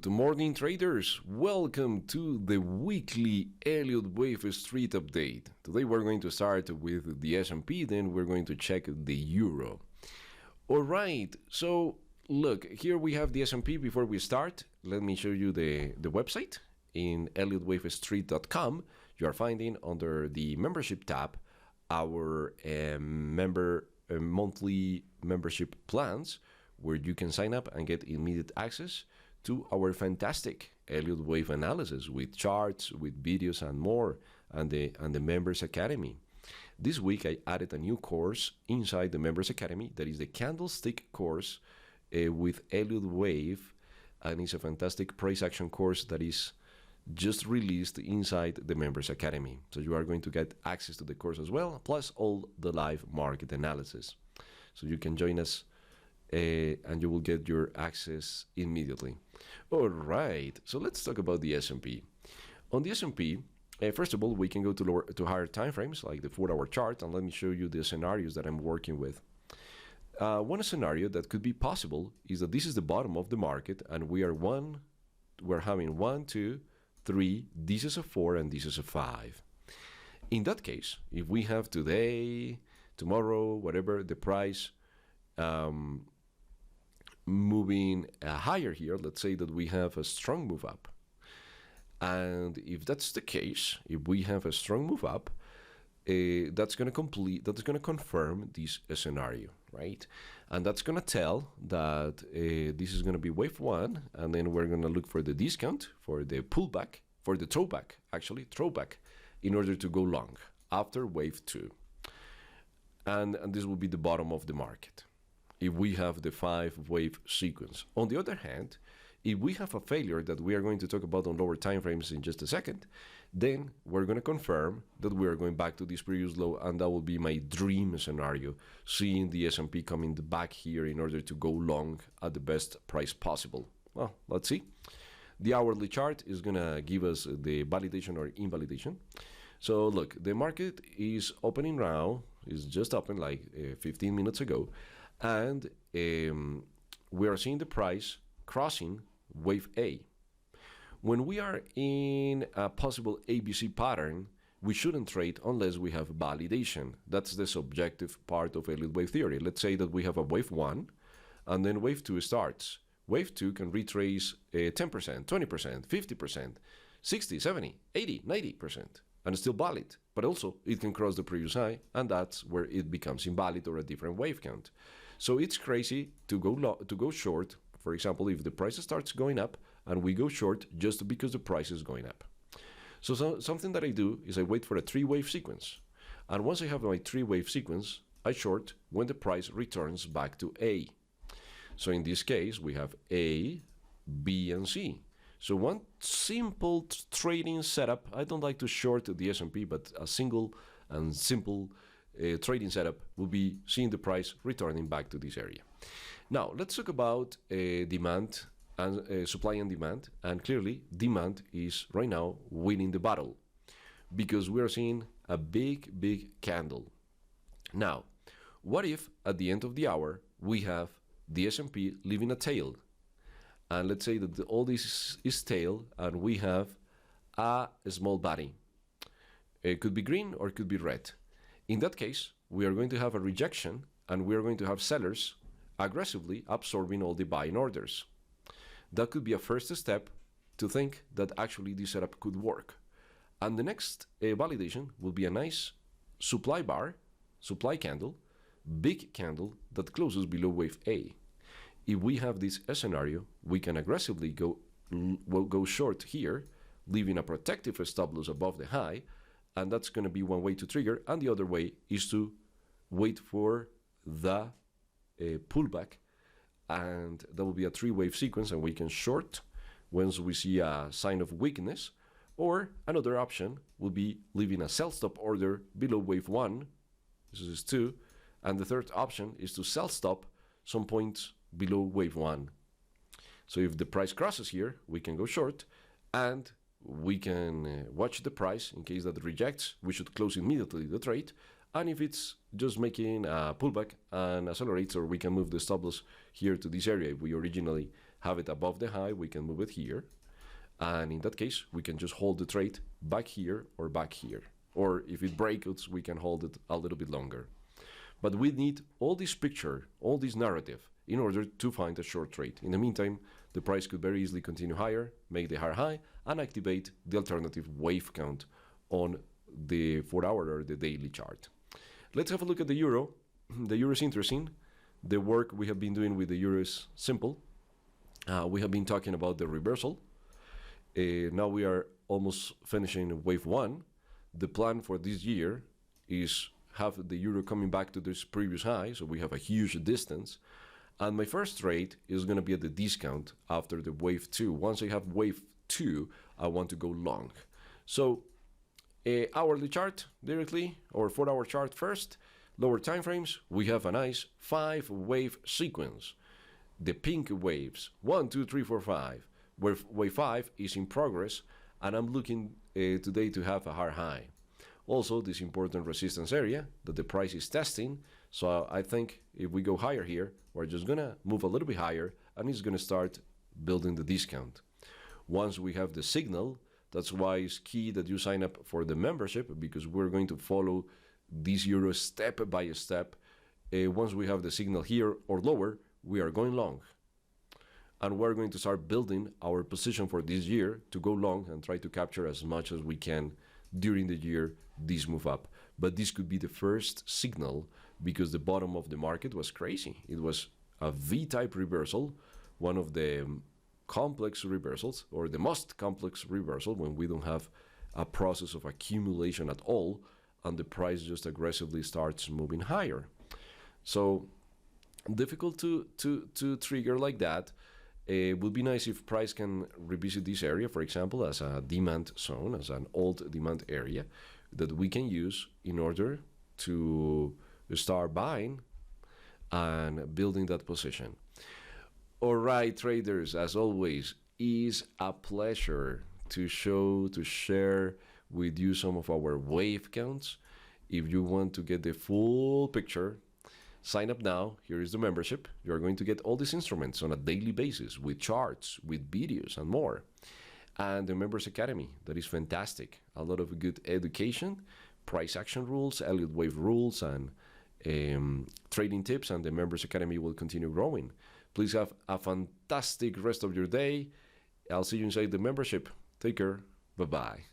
Good morning, traders. Welcome to the weekly Elliott Wave Street update. Today we're going to start with the S&P, then we're going to check the euro. All right, so look, here we have the S&P. Before we start, let me show you the website. In ElliottWaveStreet.com, you are finding under the membership tab our monthly membership plans, where you can sign up and get immediate access to our fantastic Elliott Wave analysis with charts, with videos and more, and the Members Academy. This week I added a new course inside the Members Academy, that is the Candlestick course with Elliott Wave, and it's a fantastic price action course that is just released inside the Members Academy. So you are going to get access to the course as well, plus all the live market analysis. So you can join us and you will get your access immediately. All right, so let's talk about the S&P. On the S&P, first of all, we can go to higher time frames, like the 4-hour chart, and let me show you the scenarios that I'm working with. One scenario that could be possible is that this is the bottom of the market, and we're having 1, 2, 3, this is a 4, and this is a 5. In that case, if we have today, tomorrow, whatever, the price moving higher here, let's say that we have a strong move up, and if that's the case, if we have a strong move up, that's going to confirm this scenario, right? And that's going to tell that this is going to be wave 1, and then we're going to look for the discount, for the pullback, for the throwback, in order to go long after wave 2, and this will be the bottom of the market if we have the 5-wave sequence. On the other hand, if we have a failure that we are going to talk about on lower time frames in just a second, then we're going to confirm that we are going back to this previous low, and that will be my dream scenario, seeing the S&P coming back here in order to go long at the best price possible. Well, let's see. The hourly chart is going to give us the validation or invalidation. So look, the market is opening now, it's just opened like 15 minutes ago, and we are seeing the price crossing wave A. When we are in a possible ABC pattern, we shouldn't trade unless we have validation. That's the subjective part of Elliott wave theory. Let's say that we have a wave 1, and then wave 2 starts. Wave 2 can retrace 10%, 20%, 50%, 60, 70, 80, 90%, and still valid. But also, it can cross the previous high, and that's where it becomes invalid or a different wave count. So it's crazy to go short. For example, if the price starts going up and we go short just because the price is going up. So something that I do is I wait for a 3-wave sequence. And once I have my 3-wave sequence, I short when the price returns back to A. So in this case, we have A, B, and C. So one simple trading setup, I don't like to short the S&P, but a single and simple trading setup will be seeing the price returning back to this area. Now let's talk about demand and supply and demand, and clearly demand is right now winning the battle because we are seeing a big candle. Now, what if at the end of the hour we have the S&P leaving a tail, and let's say that all this is tail and we have a small body? It could be green or it could be red. In that case, we are going to have a rejection, and we are going to have sellers aggressively absorbing all the buying orders. That could be a first step to think that actually this setup could work. And the next validation will be a nice supply bar, supply candle, big candle that closes below wave A. If we have this scenario, we can aggressively go short here, leaving a protective stop loss above the high, and that's going to be one way to trigger, and the other way is to wait for the pullback, and that will be a 3-wave sequence, and we can short once we see a sign of weakness. Or another option will be leaving a sell stop order below wave 1, this is 2, and the third option is to sell stop some points below wave 1. So if the price crosses here, we can go short, and we can watch the price. In case that it rejects, we should close immediately the trade, and if it's just making a pullback and accelerates, or we can move the stop loss here to this area if we originally have it above the high, we can move it here. And in that case, we can just hold the trade back here or back here. Or if it breaks, we can hold it a little bit longer. But we need all this picture, all this narrative, in order to find a short trade. In the meantime, the price could very easily continue higher, make the higher high, and activate the alternative wave count on the 4-hour or the daily chart. Let's have a look at the euro. The euro is interesting. The work we have been doing with the euro is simple. We have been talking about the reversal. Now we are almost finishing wave 1. The plan for this year is have the euro coming back to this previous high, so we have a huge distance. And my first trade is going to be at the discount after the wave 2. Once I have wave 2, I want to go long. So hourly chart directly, or 4-hour chart first. Lower time frames, we have a nice 5-wave sequence. The pink waves, 1, 2, 3, 4, 5. Wave 5 is in progress, and I'm looking today to have a hard high. Also, this important resistance area that the price is testing. So I think if we go higher here, we're just gonna move a little bit higher, and it's gonna start building the discount. Once we have the signal, that's why it's key that you sign up for the membership, because we're going to follow this euro step by step. Once we have the signal here or lower, we are going long. And we're going to start building our position for this year to go long and try to capture as much as we can during the year this move up. But this could be the first signal, because the bottom of the market was crazy. It was a V-type reversal, one of the complex reversals, or the most complex reversal, when we don't have a process of accumulation at all, and the price just aggressively starts moving higher. So difficult to trigger like that. It would be nice if price can revisit this area, for example, as a demand zone, as an old demand area that we can use in order to start buying and building that position. All right, traders, as always, is a pleasure to share with you some of our wave counts. If you want to get the full picture, sign up now. Here is the membership. You're going to get all these instruments on a daily basis with charts, with videos, and more. And the Members Academy, that is fantastic. A lot of good education, price action rules, Elliott wave rules, and trading tips, and the Members Academy will continue growing. Please have a fantastic rest of your day. I'll see you inside the membership. Take care. Bye-bye.